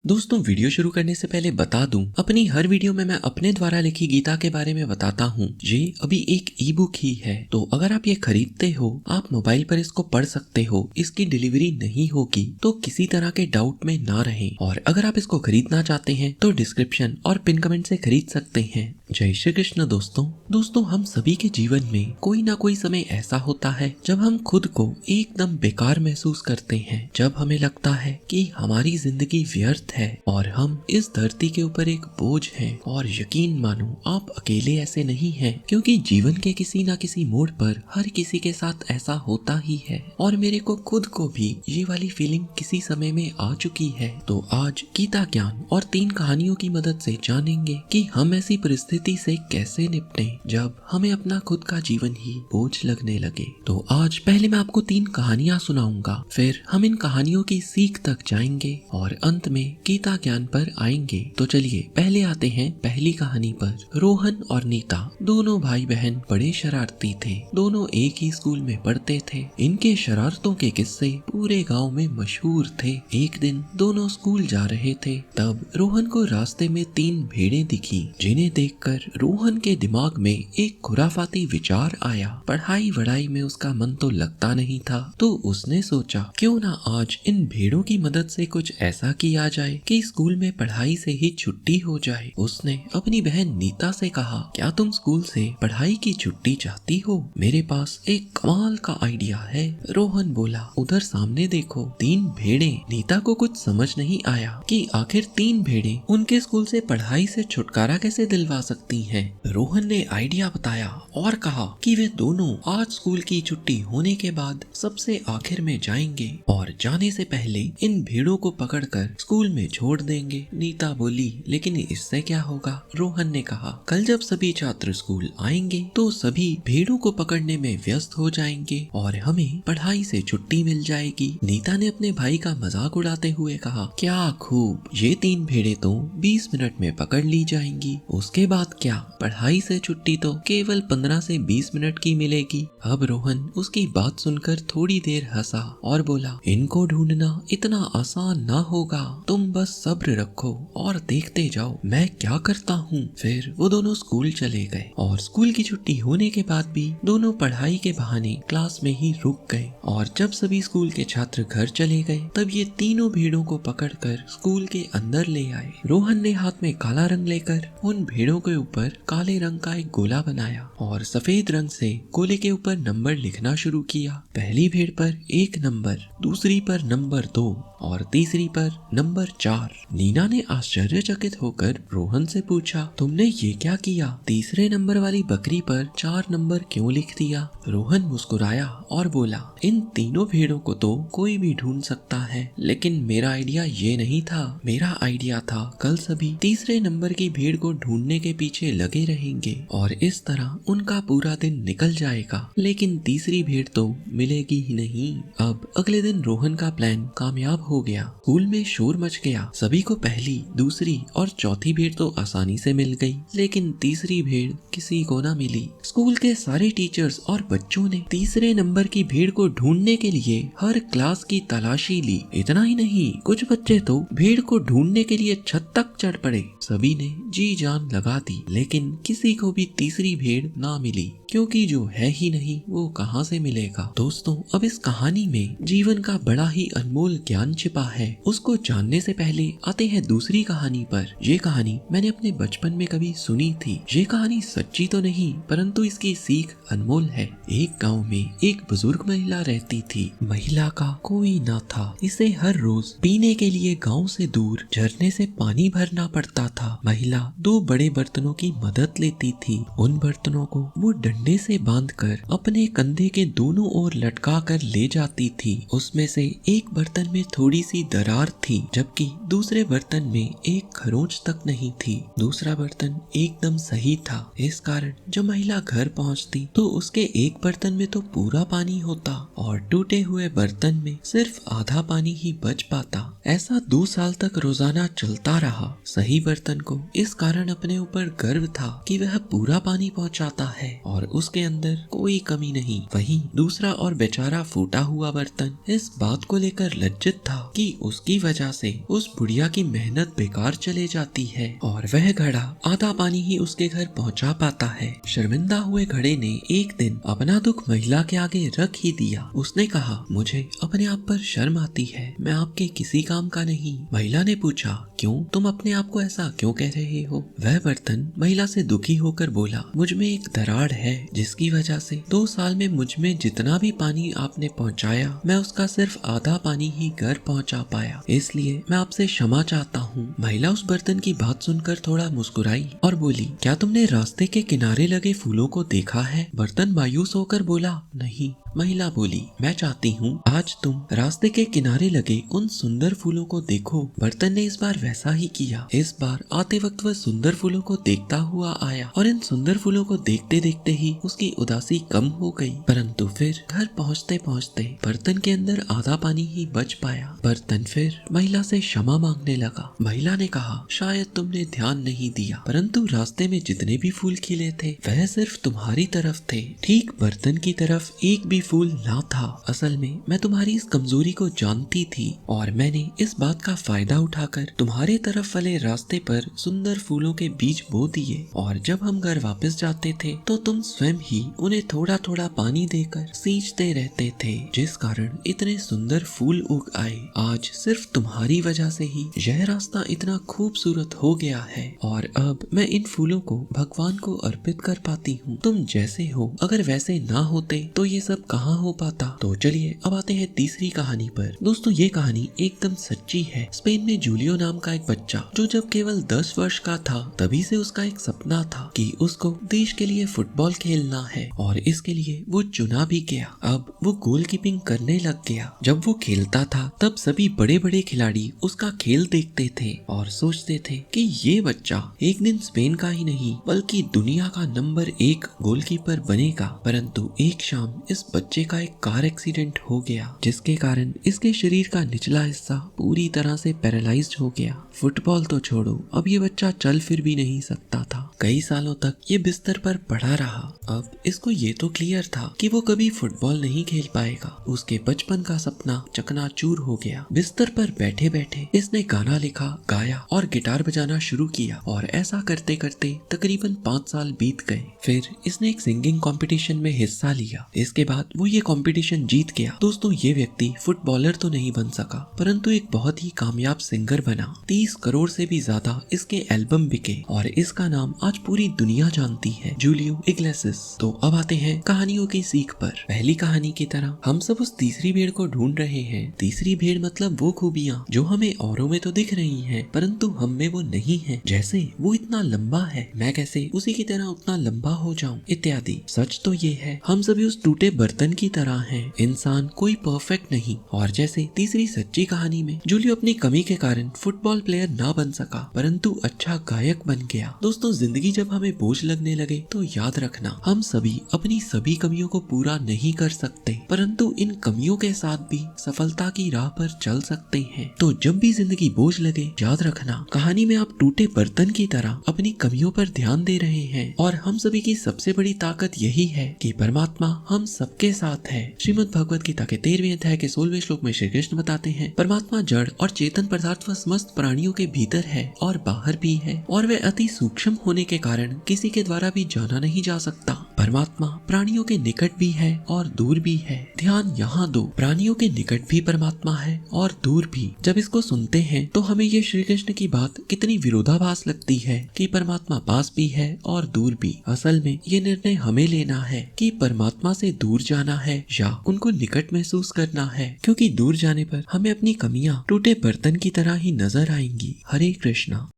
दोस्तों वीडियो शुरू करने से पहले बता दूं, अपनी हर वीडियो में मैं अपने द्वारा लिखी गीता के बारे में बताता हूं। ये अभी एक ई बुक ही है, तो अगर आप ये खरीदते हो, आप मोबाइल पर इसको पढ़ सकते हो। इसकी डिलीवरी नहीं होगी, तो किसी तरह के डाउट में ना रहें। और अगर आप इसको खरीदना चाहते हैं तो डिस्क्रिप्शन और पिन कमेंट से खरीद सकते हैं। जय श्री कृष्ण। दोस्तों हम सभी के जीवन में कोई ना कोई समय ऐसा होता है जब हम खुद को एकदम बेकार महसूस करते हैं, जब हमें लगता है कि हमारी जिंदगी व्यर्थ है और हम इस धरती के ऊपर एक बोझ हैं। और यकीन मानो, आप अकेले ऐसे नहीं हैं, क्योंकि जीवन के किसी ना किसी मोड़ पर हर किसी के साथ ऐसा होता ही है। और मेरे को खुद को भी ये वाली फीलिंग किसी समय में आ चुकी है। तो आज गीता ज्ञान और 3 कहानियों की मदद से जानेंगे कि हम ऐसी परिस्थिति से कैसे निपटें जब हमें अपना खुद का जीवन ही बोझ लगने लगे। तो आज पहले मैं आपको 3 कहानियां सुनाऊंगा, फिर हम इन कहानियों की सीख तक जाएंगे और अंत में गीता ज्ञान पर आएंगे। तो चलिए पहले आते हैं पहली कहानी पर। रोहन और नीता दोनों भाई बहन बड़े शरारती थे। दोनों एक ही स्कूल में पढ़ते थे। इनके शरारतों के किस्से पूरे गांव में मशहूर थे। एक दिन दोनों स्कूल जा रहे थे, तब रोहन को रास्ते में 3 भेड़ें दिखी, जिन्हें देखकर रोहन के दिमाग में एक खुराफाती विचार आया। पढ़ाई वढ़ाई में उसका मन तो लगता नहीं था, तो उसने सोचा क्यों ना आज इन भेड़ों की मदद से कुछ ऐसा किया जाए कि स्कूल में पढ़ाई से ही छुट्टी हो जाए। उसने अपनी बहन नीता से कहा, क्या तुम स्कूल से पढ़ाई की छुट्टी चाहती हो? मेरे पास एक कमाल का आइडिया है। रोहन बोला। उधर सामने देखो, 3 भेड़ें। नीता को कुछ समझ नहीं आया कि आखिर 3 भेड़ें उनके स्कूल से पढ़ाई से छुटकारा कैसे दिलवा सकती हैं। रोहन ने आइडिया बताया और कहा कि वे दोनों आज स्कूल की छुट्टी होने के बाद सबसे आखिर में जाएंगे और जाने से पहले इन भेड़ों को पकड़कर स्कूल में छोड़ देंगे। नीता बोली, लेकिन इससे क्या होगा? रोहन ने कहा, कल जब सभी छात्र स्कूल आएंगे तो सभी भेड़ों को पकड़ने में व्यस्त हो जाएंगे और हमें पढ़ाई से छुट्टी मिल जाएगी। नीता ने अपने भाई का मजाक उड़ाते हुए कहा, क्या खूब, ये 3 भेड़ें तो 20 मिनट में पकड़ ली जाएंगी। उसके बाद क्या? पढ़ाई से छुट्टी तो केवल 15 से 20 मिनट की मिलेगी। अब रोहन उसकी बात सुनकर थोड़ी देर हंसा और बोला, इनको ढूंढना इतना आसान ना होगा, तुम बस सब्र रखो और देखते जाओ मैं क्या करता हूँ। फिर वो दोनों स्कूल चले गए और स्कूल की छुट्टी होने के बाद भी दोनों पढ़ाई के बहाने क्लास में ही रुक गए। और जब सभी स्कूल के छात्र घर चले गए, तब ये तीनों भेड़ों को पकड़कर स्कूल के अंदर ले आए। रोहन ने हाथ में काला रंग लेकर उन भेड़ों के ऊपर काले रंग का एक गोला बनाया और सफेद रंग से गोले के ऊपर नंबर लिखना शुरू किया। पहली भेड़ पर 1 नंबर, दूसरी पर नंबर 2 और तीसरी पर नंबर 4। नीना ने आश्चर्यचकित होकर रोहन से पूछा, तुमने ये क्या किया? तीसरे नंबर वाली बकरी पर 4 नंबर क्यों लिख दिया? रोहन मुस्कुराया और बोला, इन तीनों भेड़ों को तो कोई भी ढूंढ सकता है, लेकिन मेरा आइडिया ये नहीं था। मेरा आइडिया था कल सभी तीसरे नंबर की भेड़ को ढूंढने के पीछे लगे रहेंगे और इस तरह उनका पूरा दिन निकल जाएगा, लेकिन तीसरी भेड़ तो मिलेगी ही नहीं। अब अगले दिन रोहन का प्लान कामयाब हो गया। स्कूल में शोर मच गया। सभी को पहली, दूसरी और चौथी भेड़ तो आसानी से मिल गई, लेकिन तीसरी भेड़ किसी को ना मिली। स्कूल के सारे टीचर्स और बच्चों ने तीसरे नंबर की भेड़ को ढूंढने के लिए हर क्लास की तलाशी ली। इतना ही नहीं, कुछ बच्चे तो भेड़ को ढूंढने के लिए छत तक चढ़ पड़े। सभी ने जी जान लगा दी, लेकिन किसी को भी तीसरी भेड़ ना मिली, क्योंकि जो है ही नहीं वो कहां से मिलेगा। दोस्तों, अब इस कहानी में जीवन का बड़ा ही अनमोल ज्ञान छिपा है। उसको जानने से पहले आते हैं दूसरी कहानी पर। ये कहानी मैंने अपने बचपन में कभी सुनी थी। ये कहानी सच्ची तो नहीं, परंतु इसकी सीख अनमोल है। एक गांव में एक बुजुर्ग महिला रहती थी। महिला का कोई ना था। इसे हर रोज पीने के लिए गांव से दूर झरने से पानी भरना पड़ता था। महिला 2 बड़े बर्तनों की मदद लेती थी। उन बर्तनों को वो डंडे से बांधकर अपने कंधे के दोनों ओर लटका कर ले जाती थी। उसमें से एक बर्तन में थोड़ी सी दरार थी, जबकि दूसरे बर्तन में एक खरोंच तक नहीं थी। दूसरा बर्तन एकदम सही था। इस कारण जब महिला घर पहुंचती तो उसके एक बर्तन में तो पूरा पानी होता और टूटे हुए बर्तन में सिर्फ आधा पानी ही बच पाता। ऐसा 2 साल तक रोजाना चलता रहा। सही बर्तन को इस कारण अपने ऊपर गर्व था कि वह पूरा पानी पहुंचाता है और उसके अंदर कोई कमी नहीं। वहीं दूसरा और बेचारा फूटा हुआ बर्तन इस बात को लेकर लज्जित था कि उसकी वजह से उस बुढ़िया की मेहनत बेकार चले जाती है और वह घड़ा आधा पानी ही उसके घर पहुंचा पाता है। शर्मिंदा हुए घड़े ने एक दिन अपना दुख महिला के आगे रख ही दिया। उसने कहा, मुझे अपने आप पर शर्म आती है, मैं आपके किसी काम का नहीं। महिला ने पूछा, क्यों? तुम अपने आप को ऐसा क्यों कह रहे हो? वह बर्तन महिला से दुखी होकर बोला, मुझ में एक दरार है जिसकी वजह से 2 साल में मुझ में जितना भी पानी आपने पहुंचाया, मैं उसका सिर्फ आधा पानी ही घर पहुंचा पाया, इसलिए मैं आपसे क्षमा चाहता हूँ। महिला उस बर्तन की बात सुनकर थोड़ा मुस्कुराई और बोली, क्या तुमने रास्ते के किनारे लगे फूलों को देखा है? बर्तन मायूस होकर बोला, नहीं। महिला बोली, मैं चाहती हूँ आज तुम रास्ते के किनारे लगे उन सुंदर फूलों को देखो। बर्तन ने इस बार वैसा ही किया। इस बार आते वक्त वह सुंदर फूलों को देखता हुआ आया और इन सुंदर फूलों को देखते देखते ही उसकी उदासी कम हो गई। परंतु फिर घर पहुँचते पहुँचते बर्तन के अंदर आधा पानी ही बच पाया। बर्तन फिर महिला से क्षमा मांगने लगा। महिला ने कहा, शायद तुमने ध्यान नहीं दिया, परंतु रास्ते में जितने भी फूल खिले थे वह सिर्फ तुम्हारी तरफ थे, ठीक बर्तन की तरफ एक भी फूल ना था। असल में मैं तुम्हारी इस कमजोरी को जानती थी और मैंने इस बात का फायदा उठाकर तुम्हारे तरफ वाले रास्ते पर सुंदर फूलों के बीज बो दिए और जब हम घर वापस जाते थे तो तुम स्वयं ही उन्हें थोड़ा थोड़ा पानी देकर सींचते रहते थे, जिस कारण इतने सुंदर फूल उग आए। आज सिर्फ तुम्हारी वजह से ही यह रास्ता इतना खूबसूरत हो गया है और अब मैं इन फूलों को भगवान को अर्पित कर पाती हूँ। तुम जैसे हो अगर वैसे ना होते तो ये सब कहाँ हो पाता। तो चलिए अब आते हैं तीसरी कहानी पर। दोस्तों ये कहानी एकदम सच्ची है। स्पेन में जूलियो नाम का एक बच्चा जो जब केवल 10 वर्ष का था तभी से उसका एक सपना था कि उसको देश के लिए फुटबॉल खेलना है और इसके लिए वो चुना भी गया। अब वो गोलकीपिंग करने लग गया। जब वो खेलता था तब सभी बड़े बड़े खिलाड़ी उसका खेल देखते थे और सोचते थे कि ये बच्चा एक दिन स्पेन का ही नहीं बल्कि दुनिया का नंबर 1 गोलकीपर बनेगा। परंतु एक शाम इस बच्चे का एक कार एक्सीडेंट हो गया जिसके कारण इसके शरीर का निचला हिस्सा पूरी तरह से पैरालाइज्ड हो गया। फुटबॉल तो छोड़ो, अब ये बच्चा चल फिर भी नहीं सकता था। कई सालों तक ये बिस्तर पर पड़ा रहा। अब इसको ये तो क्लियर था कि वो कभी फुटबॉल नहीं खेल पाएगा। उसके बचपन का सपना चकनाचूर हो गया। बिस्तर पर बैठे बैठे इसने गाना लिखा, गाया और गिटार बजाना शुरू किया और ऐसा करते करते तकरीबन 5 साल बीत गए। फिर इसने एक सिंगिंग कंपटीशन में हिस्सा लिया। इसके बाद वो ये कंपटीशन जीत गया। दोस्तों ये व्यक्ति फुटबॉलर तो नहीं बन सका परंतु एक बहुत ही कामयाब सिंगर बना। 30 करोड़ से भी ज्यादा इसके एल्बम बिके और इसका नाम आज पूरी दुनिया जानती है, जूलियो इग्लेसिस। तो अब आते हैं कहानियों की सीख पर। पहली कहानी की तरह हम सब उस तीसरी भेड़ को ढूंढ रहे हैं। तीसरी भेड़ मतलब वो खूबियाँ जो हमें औरों में तो दिख रही हैं परंतु हम में वो नहीं है। जैसे वो इतना लंबा है, मैं कैसे उसी की तरह उतना लंबा हो जाऊं इत्यादि। सच तो ये है हम सभी उस टूटे बर्तन की तरह हैं। इंसान कोई परफेक्ट नहीं। और जैसे तीसरी सच्ची कहानी में जूलियो अपनी कमी के कारण फुटबॉल प्लेयर ना बन सका परंतु अच्छा गायक बन गया। दोस्तों जिंदगी जब हमें बोझ लगने लगे तो याद रखना हम सभी अपनी सभी कमियों को पूरा नहीं कर सकते परंतु इन कमियों के साथ भी सफलता की राह पर चल सकते हैं। तो जब भी जिंदगी बोझ लगे याद रखना कहानी में आप टूटे बर्तन की तरह अपनी कमियों पर ध्यान दे रहे हैं और हम सभी की सबसे बड़ी ताकत यही है कि परमात्मा हम सबके साथ है। श्रीमद् भगवत गीता के 13वें अध्याय के 16वें श्लोक में श्री कृष्ण बताते हैं, परमात्मा जड़ और चेतन पदार्थ व समस्त प्राणियों के भीतर है और बाहर भी है और वह अति सूक्ष्म होने के कारण किसी के द्वारा भी जाना नहीं जा सकता। परमात्मा प्राणियों के निकट भी है और दूर भी है। ध्यान यहाँ दो, प्राणियों के निकट भी परमात्मा है और दूर भी। जब इसको सुनते हैं तो हमें ये श्री कृष्ण की बात कितनी विरोधाभास लगती है कि परमात्मा पास भी है और दूर भी। असल में ये निर्णय हमें लेना है कि परमात्मा से दूर जाना है या उनको निकट महसूस करना है, क्योंकि दूर जाने पर हमें अपनी कमियां टूटे बर्तन की तरह ही नजर आएंगी। हरे कृष्णा।